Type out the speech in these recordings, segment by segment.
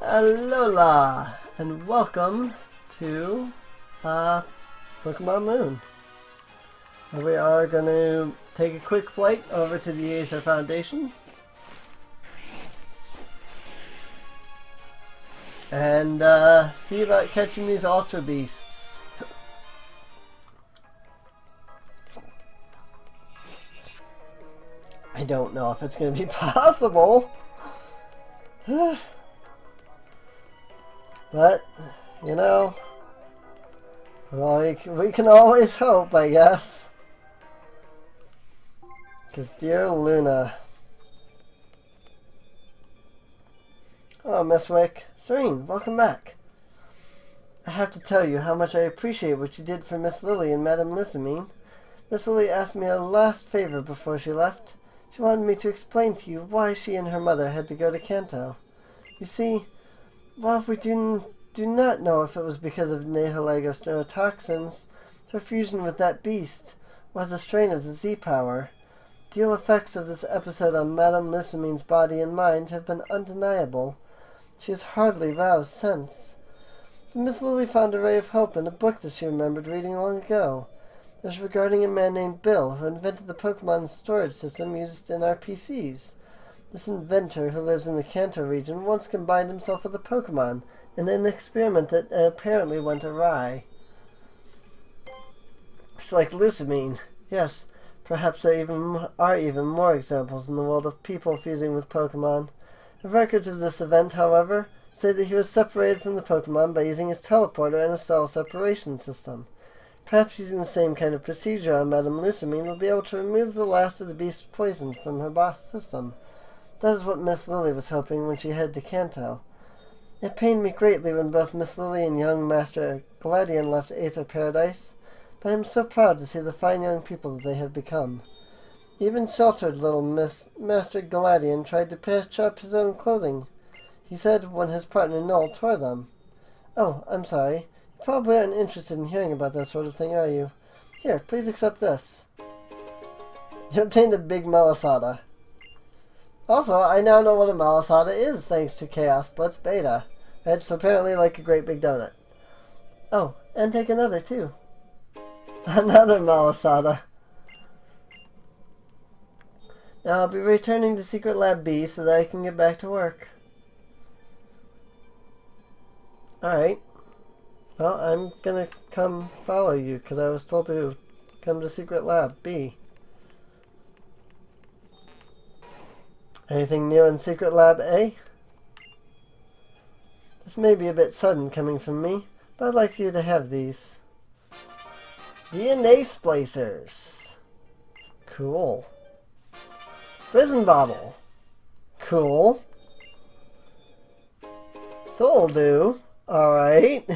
Alola, and welcome to Pokemon Moon. We are going to take a quick flight over to the Aether Foundation and see about catching these Ultra Beasts. I don't know if it's going to be possible. But, you know, well, we can always hope, I guess. Because dear Luna. Hello, Miss Wick. Serene, welcome back. I have to tell you how much I appreciate what you did for Miss Lily and Madame Lysamine. Miss Lily asked me a last favor before she left. She wanted me to explain to you why she and her mother had to go to Kanto. You see, while we do not know if it was because of Nihilagos neurotoxins, her fusion with that beast, or the strain of the Z-Power, the ill effects of this episode on Madame Lysamine's body and mind have been undeniable. She has hardly roused since. But Miss Lily found a ray of hope in a book that she remembered reading long ago. It was regarding a man named Bill who invented the Pokémon storage system used in our PCs. This inventor, who lives in the Kanto region, once combined himself with a Pokémon in an experiment that apparently went awry. It's like Lysamine. Yes, perhaps there are even more examples in the world of people fusing with Pokémon. The records of this event, however, say that he was separated from the Pokémon by using his teleporter and a cell separation system. Perhaps using the same kind of procedure on Madame Lysamine will be able to remove the last of the beast's poison from her boss system. That is what Miss Lily was hoping when she headed to Kanto. It pained me greatly when both Miss Lily and young Master Galadian left Aether Paradise, but I am so proud to see the fine young people that they have become. Even sheltered little Master Galadian tried to patch up his own clothing, he said, when his partner Noel tore them. Oh, I'm sorry. You probably aren't interested in hearing about that sort of thing, are you? Here, please accept this. You obtained a big Malasada. Also, I now know what a Malasada is, thanks to Chaos Blitz Beta. It's apparently like a great big donut. Oh, and take another, too. Another Malasada. Now I'll be returning to Secret Lab B so that I can get back to work. Alright. Well, I'm gonna come follow you, because I was told to come to Secret Lab B. Anything new in Secret Lab A? This may be a bit sudden coming from me, but I'd like you to have these. DNA splicers. Cool. Prison bottle. Cool. Soul Dew. Alright.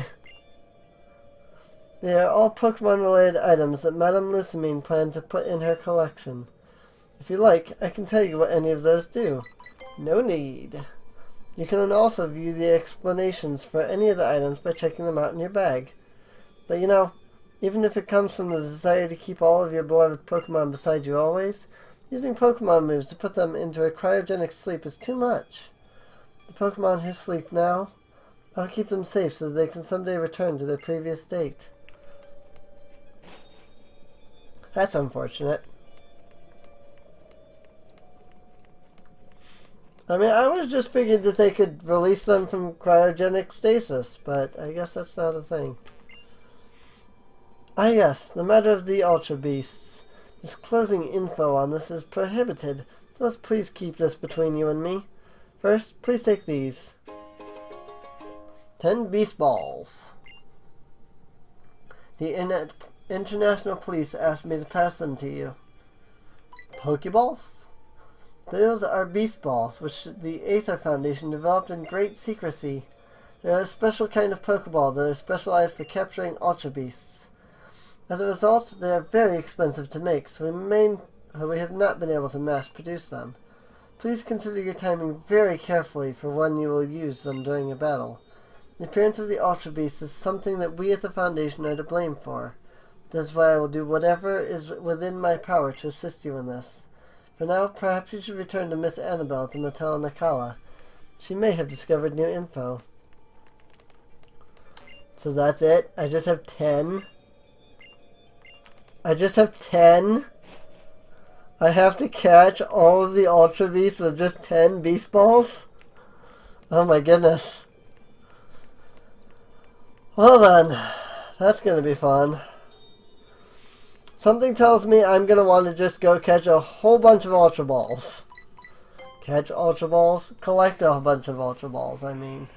They are all Pokemon-related items that Madame Lysamine planned to put in her collection. If you like, I can tell you what any of those do. No need. You can also view the explanations for any of the items by checking them out in your bag. But you know, even if it comes from the desire to keep all of your beloved Pokemon beside you always, using Pokemon moves to put them into a cryogenic sleep is too much. The Pokemon who sleep now, I'll keep them safe so that they can someday return to their previous state. That's unfortunate. I mean, I was just figured that they could release them from cryogenic stasis, but I guess that's not a thing. Ah yes, the matter of the Ultra Beasts. Disclosing info on this is prohibited, so let's please keep this between you and me. First, please take these. 10 Beast Balls. The International Police asked me to pass them to you. Pokeballs? Those are Beast Balls, which the Aether Foundation developed in great secrecy. They are a special kind of Pokeball that are specialized for capturing Ultra Beasts. As a result, they are very expensive to make, so we have not been able to mass produce them. Please consider your timing very carefully for when you will use them during a battle. The appearance of the Ultra Beast is something that we at the Foundation are to blame for. That is why I will do whatever is within my power to assist you in this. For now, perhaps you should return to Miss Annabelle at the Motel Nakala. She may have discovered new info. So that's it? I just have 10? I just have 10? I have to catch all of the Ultra Beasts with just 10 Beast Balls? Oh my goodness. Well then, that's gonna be fun. Something tells me I'm gonna want to just go catch a whole bunch of Ultra Balls. Catch Ultra Balls? Collect a whole bunch of Ultra Balls, I mean.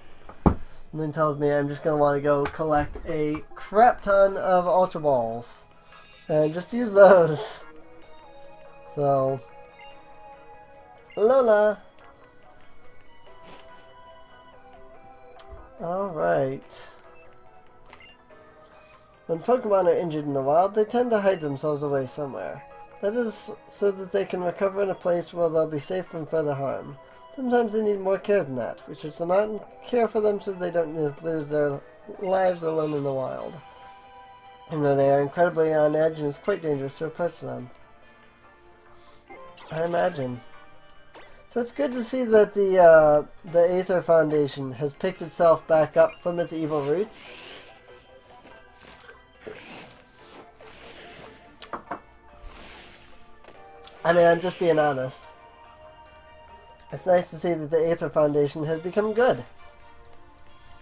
Something tells me I'm just gonna want to go collect a crap ton of Ultra Balls. And just use those. So, Lola. Alright. When Pokemon are injured in the wild, they tend to hide themselves away somewhere. That is so that they can recover in a place where they'll be safe from further harm. Sometimes they need more care than that. We search them out and care for them so they don't lose their lives alone in the wild. Even though they are incredibly on edge and it's quite dangerous to approach them. I imagine. So it's good to see that the Aether Foundation has picked itself back up from its evil roots. I mean, I'm just being honest. It's nice to see that the Aether Foundation has become good.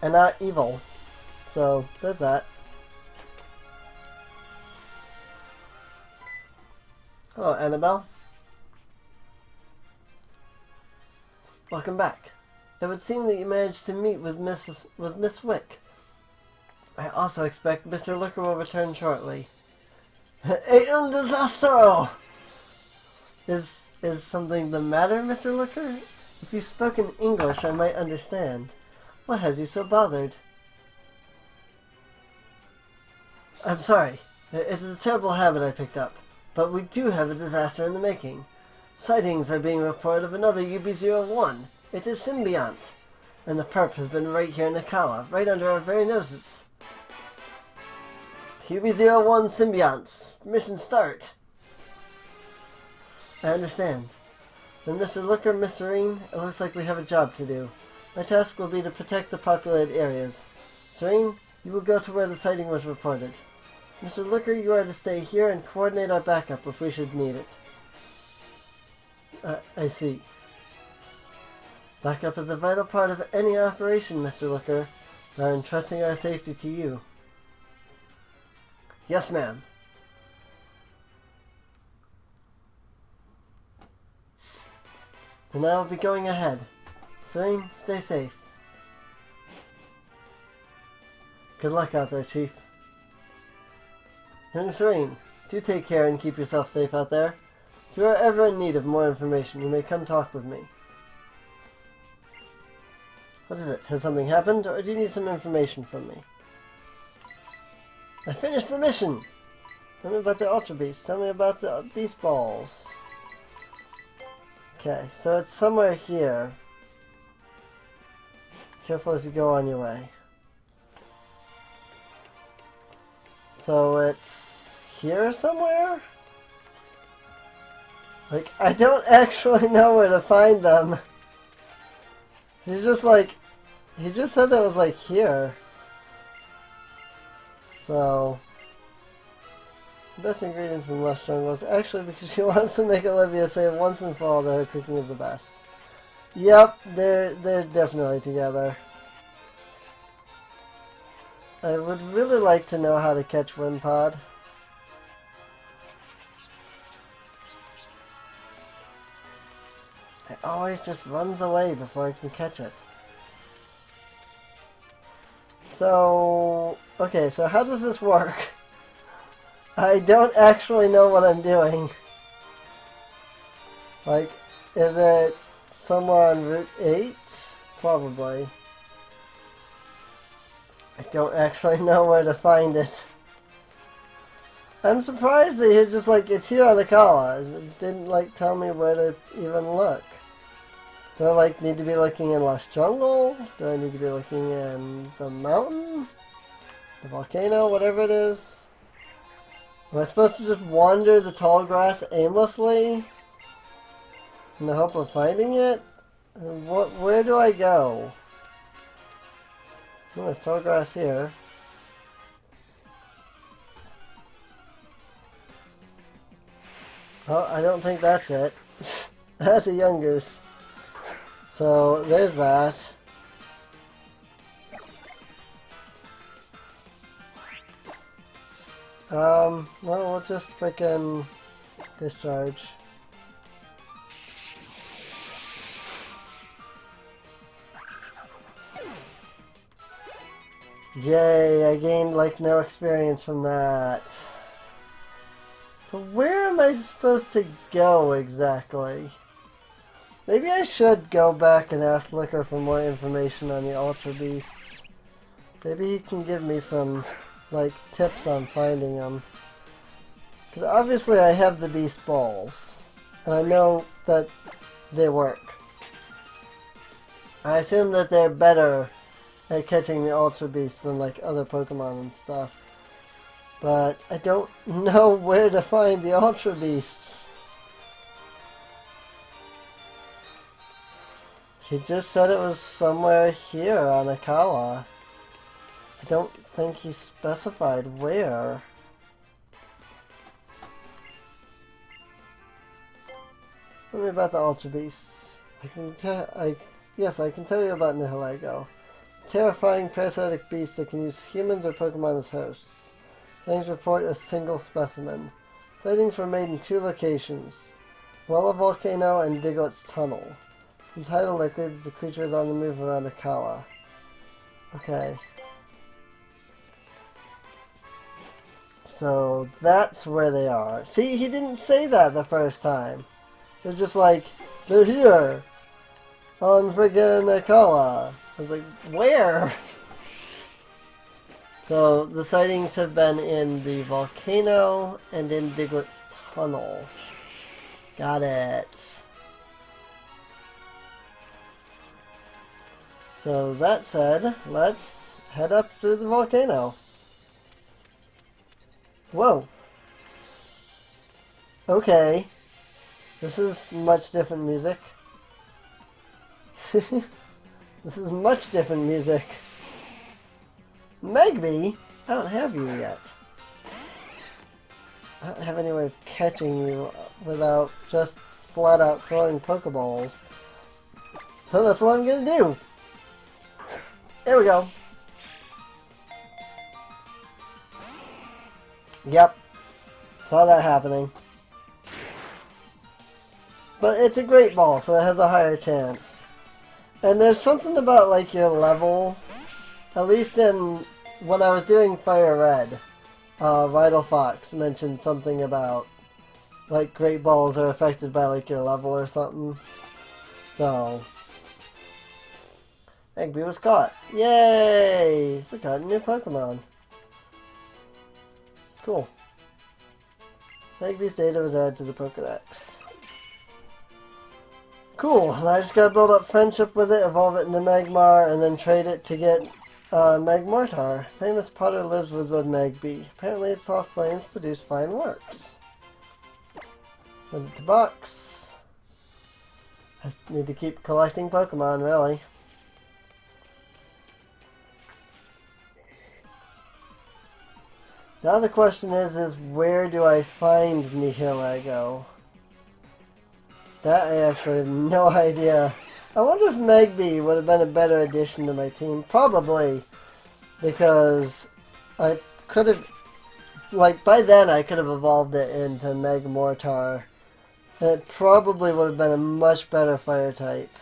And not evil. So, there's that. Hello, Annabelle. Welcome back. It would seem that you managed to meet with Miss Wick. I also expect Mr. Looker will return shortly. Un disastro! Is something the matter, Mr. Looker? If you spoke in English, I might understand. What has you so bothered? I'm sorry. It is a terrible habit I picked up. But we do have a disaster in the making. Sightings are being reported of another UB-01. It is Symbiont. And the perp has been right here in Nakala, right under our very noses. UB-01 Symbiont. Mission start. I understand. Then Mr. Looker, Miss Serene, it looks like we have a job to do. My task will be to protect the populated areas. Serene, you will go to where the sighting was reported. Mr. Looker, you are to stay here and coordinate our backup if we should need it. I see. Backup is a vital part of any operation, Mr. Looker. We are entrusting our safety to you. Yes, ma'am. And I will be going ahead. Serene, stay safe. Good luck out there, Chief. Young Serene, do take care and keep yourself safe out there. If you are ever in need of more information, you may come talk with me. What is it? Has something happened, or do you need some information from me? I finished the mission! Tell me about the Ultra Beasts. Tell me about the Beast Balls. Okay, so it's somewhere here. Careful as you go on your way. So it's here somewhere? Like, I don't actually know where to find them. He's just like, he just said that was like here. So, best ingredients in Lush Jungles. Actually, because she wants to make Olivia say once and for all that her cooking is the best. Yep, they're definitely together. I would really like to know how to catch Wimpod. It always just runs away before I can catch it. So, okay, so how does this work? I don't actually know what I'm doing. Like, is it somewhere on Route 8? Probably. I don't actually know where to find it. I'm surprised that you're just like, it's here on Akala. It didn't like tell me where to even look. Do I like need to be looking in Lush Jungle? Do I need to be looking in the mountain? The volcano? Whatever it is? Am I supposed to just wander the tall grass aimlessly? In the hope of finding it? Where do I go? Oh, there's tall grass here. Oh, I don't think that's it. That's a young goose. So, there's that. Well, we'll just frickin' discharge. Yay, I gained like no experience from that. So where am I supposed to go exactly? Maybe I should go back and ask Liquor for more information on the Ultra Beasts. Maybe he can give me some, like, tips on finding them. Because obviously I have the Beast Balls. And I know that they work. I assume that they're better at catching the Ultra Beasts than, like, other Pokemon and stuff. But I don't know where to find the Ultra Beasts. He just said it was somewhere here on Akala. I don't think he specified where. Tell me about the Ultra Beasts. Yes, I can tell you about Nihilego. It's a terrifying parasitic beast that can use humans or Pokemon as hosts. Things report a single specimen. Sightings were made in 2 locations, Wella Volcano and Diglett's Tunnel. From title likely that the creature is on the move around Akala. Okay. So that's where they are. See, he didn't say that the first time. It was just like, they're here! On friggin' Akala. I was like, where? So, the sightings have been in the volcano and in Diglett's Tunnel. Got it. So, that said, let's head up through the volcano. Whoa. Okay. This is much different music. This is much different music. Megby? I don't have you yet. I don't have any way of catching you without just flat out throwing Pokeballs. So that's what I'm gonna do. There we go. Yep. Saw that happening. But it's a great ball, so it has a higher chance. And there's something about like your level. At least in when I was doing Fire Red, Vital Fox mentioned something about like great balls are affected by like your level or something. So Egby was caught. Yay! We got a new Pokemon. Cool. Egby's data was added to the Pokedex. Cool. And I just gotta build up friendship with it, evolve it into Magmar, and then trade it to get Magmortar. Famous potter lives with the Magby. Apparently its soft flames produce fine works. Put it to box. I just need to keep collecting Pokemon, really. Now the question is where do I find Nihilego? That I actually have no idea. I wonder if Magby would have been a better addition to my team. Probably. Because I could have... Like, by then I could have evolved it into Magmortar. And it probably would have been a much better fire type.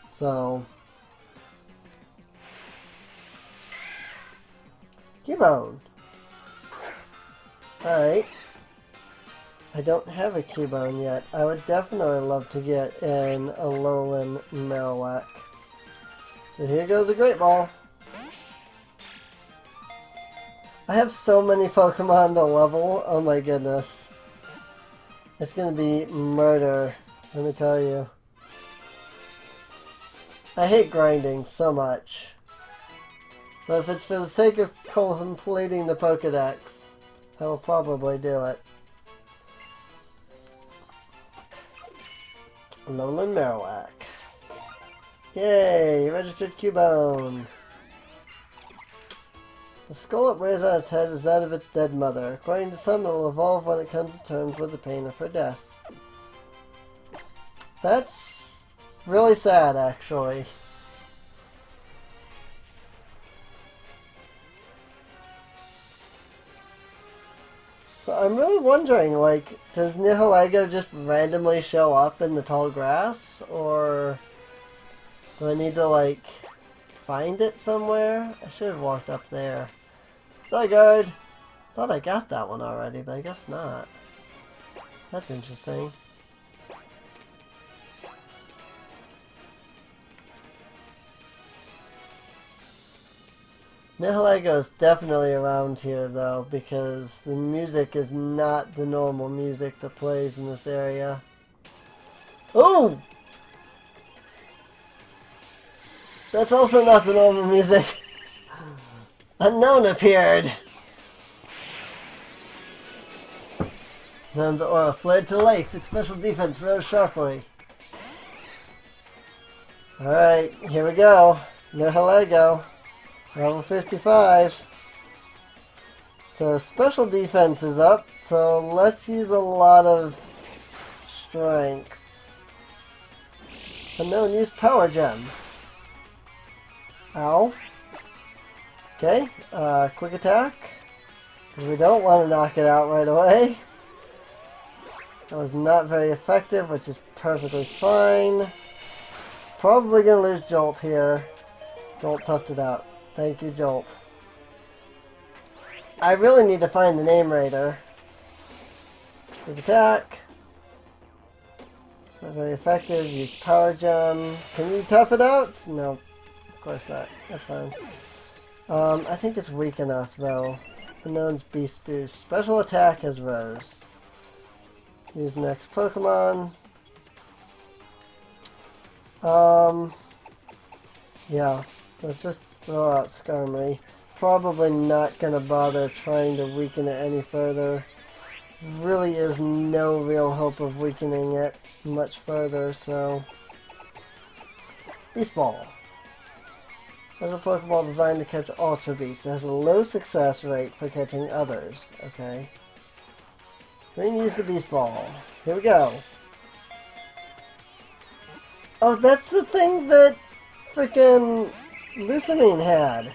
So... Cubone. Alright. I don't have a Cubone yet. I would definitely love to get an Alolan Marowak. So here goes a Great Ball. I have so many Pokemon to level. Oh my goodness. It's gonna be murder, let me tell you. I hate grinding so much. But if it's for the sake of completing the Pokedex, I will probably do it. Alolan Marowak. Yay! Registered Cubone. The skull it wears on its head is that of its dead mother. According to some, it will evolve when it comes to terms with the pain of her death. That's really sad, actually. So I'm really wondering, like, does Nihilego just randomly show up in the tall grass? Or do I need to, like, find it somewhere? I should have walked up there. Zygarde! Thought I got that one already, but I guess not. That's interesting. Nihilego is definitely around here, though, because the music is not the normal music that plays in this area. Oh! That's also not the normal music. Unknown appeared. Unknown's aura flared to life. Its special defense rose sharply. Alright, here we go. Nihilego. Level 55. So special defense is up, so let's use a lot of strength. Unknown use power gem. Ow. Okay, quick attack. Because we don't want to knock it out right away. That was not very effective, which is perfectly fine. Probably going to lose Jolt here. Jolt toughed it out. Thank you, Jolt. I really need to find the name raider. Quick attack. Not very effective. Use power gem. Can you tough it out? No, of course not. That's fine. I think it's weak enough, though. Unknown's Beast Boost. Special attack has rose. Use next Pokemon. Yeah. Let's just throw out Skarmory. Probably not gonna bother trying to weaken it any further. Really is no real hope of weakening it much further, so... Beast Ball. There's a Pokeball designed to catch Ultra Beasts. It has a low success rate for catching others. Okay. We're gonna use the Beast Ball. Here we go. Oh, that's the thing that frickin' Lucamine had.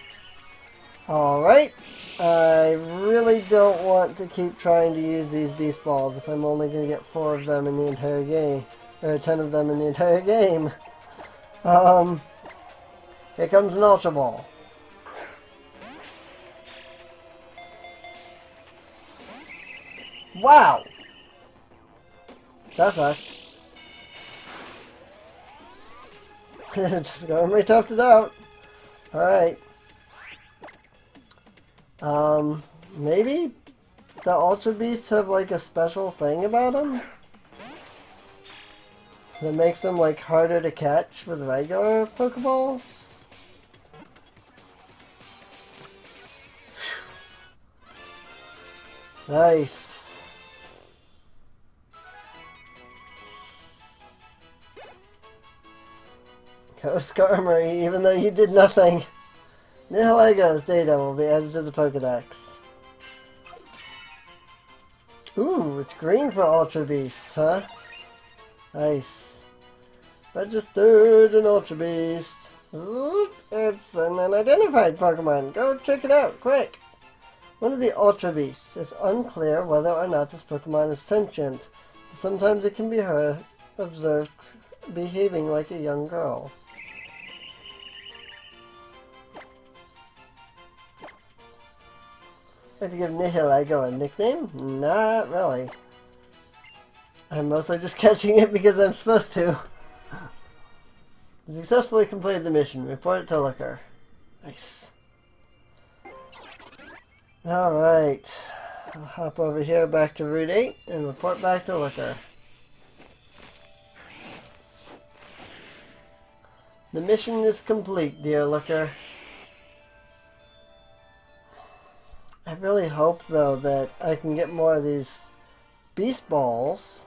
Alright. I really don't want to keep trying to use these Beast Balls if I'm only going to get 4 of them in the entire game. Or 10 of them in the entire game. Here comes an Ultra Ball. Wow! That sucked. Just got me toughed it out. Alright. Maybe the Ultra Beasts have like a special thing about them that makes them like harder to catch with regular Pokeballs? Nice. Go Skarmory, even though you did nothing. Nihilego's data will be added to the Pokedex. Ooh, it's green for Ultra Beasts, huh? Nice. Registered an Ultra Beast. It's an unidentified Pokemon. Go check it out, quick! One of the Ultra Beasts. It's unclear whether or not this Pokemon is sentient. Sometimes it can be observed behaving like a young girl. Like to give Nihilego a nickname? Not really. I'm mostly just catching it because I'm supposed to. Successfully completed the mission. Report it to Looker. Nice. Alright. I'll hop over here back to Route 8 and report back to Looker. The mission is complete, dear Looker. I really hope, though, that I can get more of these Beast Balls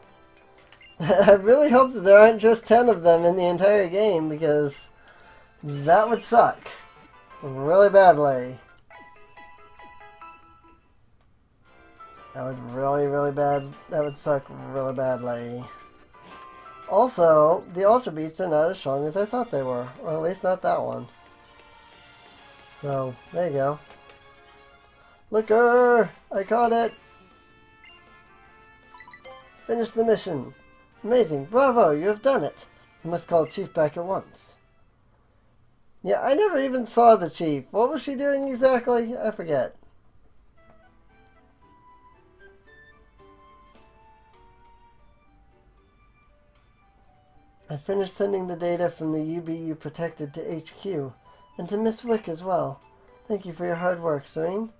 I really hope that there aren't just 10 of them in the entire game, because that would suck really badly. That would that would suck really badly. Also, the Ultra Beasts are not as strong as I thought they were, or at least not that one. So, there you go. Looker! I caught it! Finish the mission. Amazing. Bravo, you have done it. You must call Chief back at once. Yeah, I never even saw the Chief. What was she doing exactly? I forget. I finished sending the data from the UB you protected to HQ, and to Miss Wick as well. Thank you for your hard work, Serene.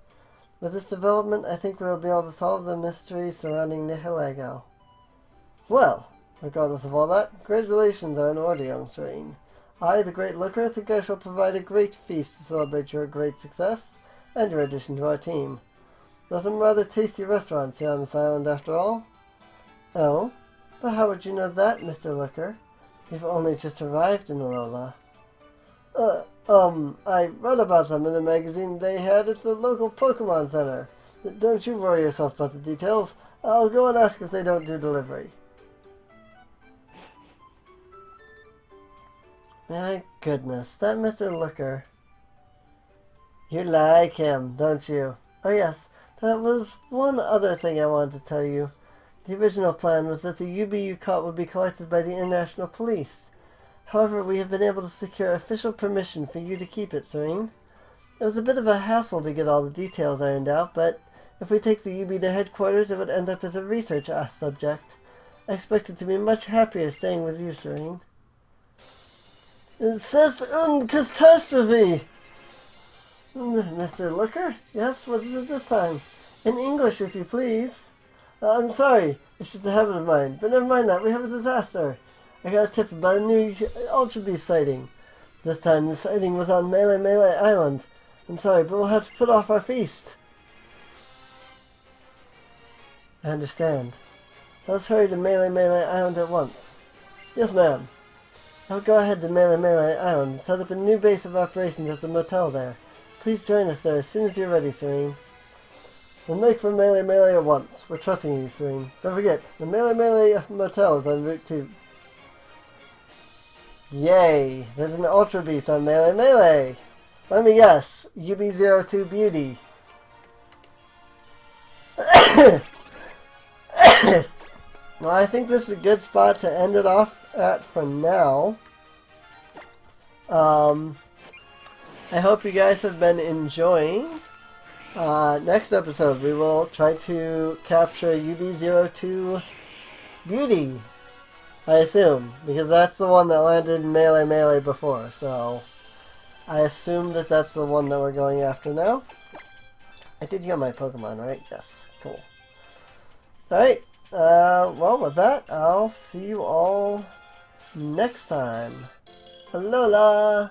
With this development, I think we will be able to solve the mystery surrounding Nihilego. Well, regardless of all that, congratulations are in order, young Serene. I, the Great Looker, think I shall provide a great feast to celebrate your great success and your addition to our team. There are some rather tasty restaurants here on this island, after all. Oh? But how would you know that, Mr. Looker? You've only just arrived in Alola. I read about them in a magazine they had at the local Pokémon Center. Don't you worry yourself about the details. I'll go and ask if they don't do delivery. My goodness, that Mr. Looker. You like him, don't you? Oh yes, that was one other thing I wanted to tell you. The original plan was that the UB you caught would be collected by the International Police. However, we have been able to secure official permission for you to keep it, Serene. It was a bit of a hassle to get all the details ironed out, but if we take the UB to headquarters, it would end up as a research subject. I expected to be much happier staying with you, Serene. C'est une catastrophe! Mr. Looker? Yes, what is it this time? In English, if you please. I'm sorry, it's just a habit of mine, but never mind that, we have a disaster. I got a tip about a new Ultra Beast sighting. This time the sighting was on Melee Island. I'm sorry, but we'll have to put off our feast. I understand. Let's hurry to Melee Island at once. Yes, ma'am. I'll go ahead to Melee Island and set up a new base of operations at the motel there. Please join us there as soon as you're ready, Serene. We'll make for Melee at once. We're trusting you, Serene. Don't forget, the Melee motel is on Route 2. Yay! There's an Ultra Beast on Melee! Let me guess, UB-02 Beauty. Well, I think this is a good spot to end it off at for now. I hope you guys have been enjoying. Next episode, we will try to capture UB-02 Beauty. I assume, because that's the one that landed in Melee before, so I assume that that's the one that we're going after now. I did heal my Pokemon, right? Yes, cool. Alright, well, with that, I'll see you all next time. Alola!